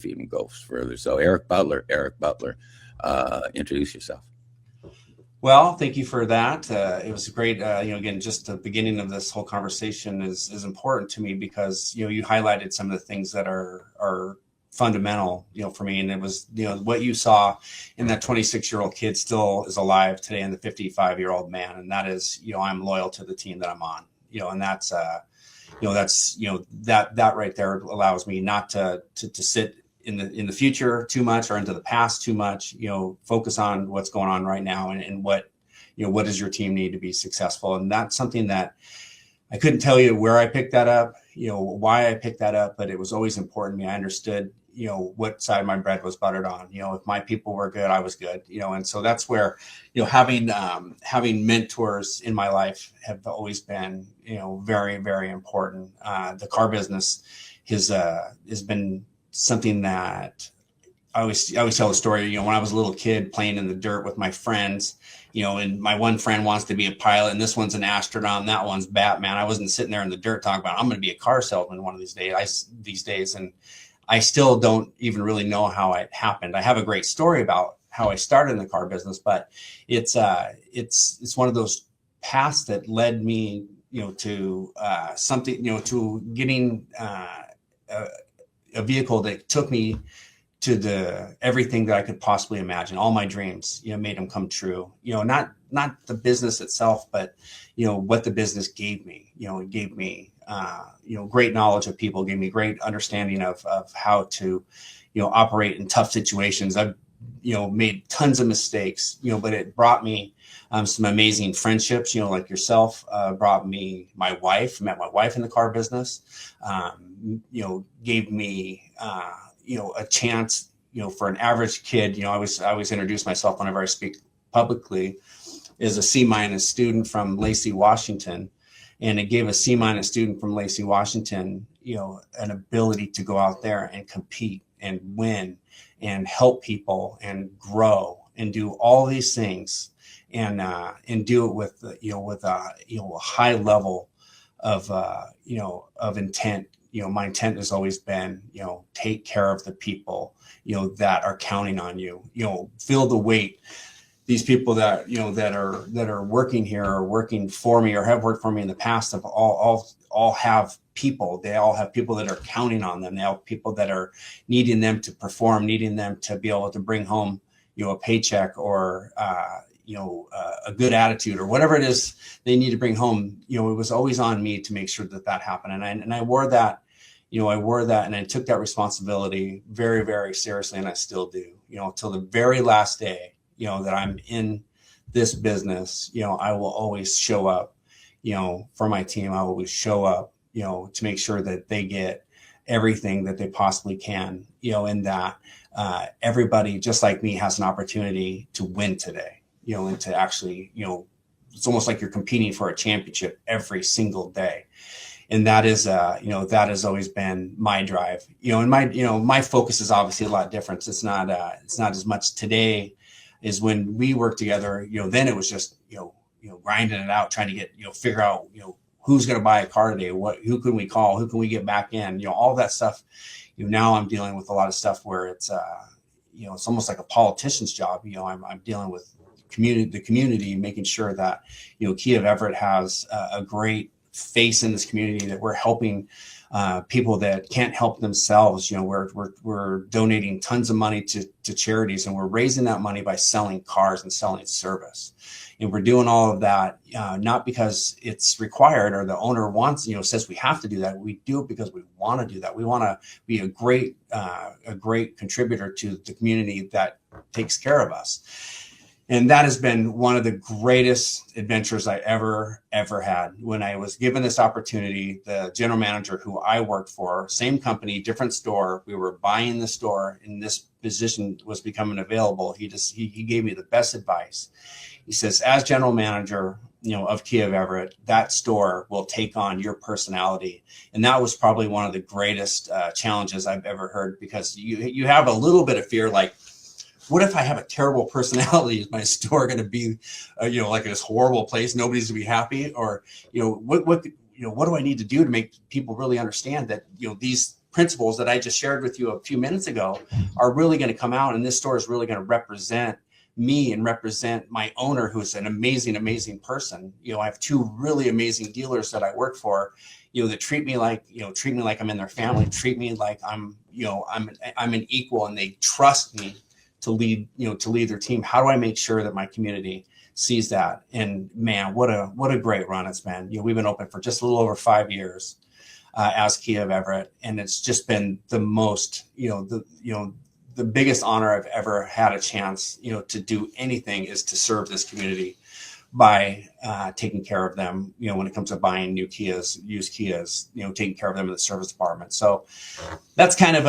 to even go further. So Erik Butler, introduce yourself. Well, thank you for that. It was great. Again, just the beginning of this whole conversation is important to me because, you highlighted some of the things that are fundamental, for me. And it was, what you saw in that 26-year-old kid still is alive today in the 55-year-old man. And that is, I'm loyal to the team that I'm on, and that's, that right there allows me not to sit in the future too much or into the past too much, focus on what's going on right now and what does your team need to be successful. And that's something that I couldn't tell you where I picked that up, why I picked that up, but it was always important to me. I understood, what side my bread was buttered on. If my people were good, I was good, and so that's where, having mentors in my life have always been, very, very important. The car business has been something that I always tell the story, when I was a little kid playing in the dirt with my friends, and my one friend wants to be a pilot and this one's an astronaut and that one's Batman. I wasn't sitting there in the dirt talking about, I'm going to be a car salesman one of these days. And I still don't even really know how it happened. I have a great story about how I started in the car business, but it's one of those paths that led me, to something, to getting a vehicle that took me to everything that I could possibly imagine. All my dreams, made them come true. Not the business itself, but what the business gave me. It gave me great knowledge of people, gave me great understanding of how to operate in tough situations. I've made tons of mistakes, but it brought me some amazing friendships, like yourself, brought me my wife, met my wife in the car business, gave me, a chance, for an average kid. I always introduce myself whenever I speak publicly as a C- student from Lacey, Washington. And it gave a C- student from Lacey, Washington, an ability to go out there and compete and win and help people and grow and do all these things and do it with a high level of intent. My intent has always been, take care of the people, that are counting on you, feel the weight. These people that, that are working here or working for me or have worked for me in the past have all have people. They all have people that are counting on them. They have people that are needing them to perform, needing them to be able to bring home, a paycheck or, a good attitude or whatever it is they need to bring home. It was always on me to make sure that happened. And I wore that, and I took that responsibility very, very seriously. And I still do, till the very last day, that I'm in this business. I will always show up, for my team. I will always show up, to make sure that they get everything that they possibly can, and that everybody just like me has an opportunity to win today, and to actually, it's almost like you're competing for a championship every single day. And that is, that has always been my drive, and my focus is obviously a lot different. It's not as much today as when we worked together. Then it was just, grinding it out, trying to get, figure out, who's going to buy a car today? Who can we call? Who can we get back in? All that stuff. Now I'm dealing with a lot of stuff where it's, it's almost like a politician's job. I'm dealing with the community, making sure that, Kia of Everett has a great face in this community, that we're helping people that can't help themselves. We're donating tons of money to charities, and we're raising that money by selling cars and selling service. And we're doing all of that, not because it's required or the owner wants, says we have to do that. We do it because we want to do that. We want to be a great contributor to the community that takes care of us. And that has been one of the greatest adventures I ever had. When I was given this opportunity, the general manager who I worked for, same company, different store, we were buying the store and this position was becoming available. He gave me the best advice. He says, as general manager, of Kia of Everett, that store will take on your personality. And that was probably one of the greatest challenges I've ever heard, because you have a little bit of fear, like, what if I have a terrible personality? Is my store going to be, like this horrible place? Nobody's going to be happy? Or, what do I need to do to make people really understand that, these principles that I just shared with you a few minutes ago are really going to come out, and this store is really going to represent me and represent my owner, who's an amazing, amazing person. I have two really amazing dealers that I work for, that treat me like I'm in their family, treat me like I'm an equal, and they trust me to lead their team. How do I make sure that my community sees that? And man, what a great run it's been. We've been open for just a little over 5 years as Kia of Everett, and it's just been the most, the biggest honor I've ever had a chance, to do anything is to serve this community by taking care of them, when it comes to buying new Kias, used Kias, taking care of them in the service department. So that's kind of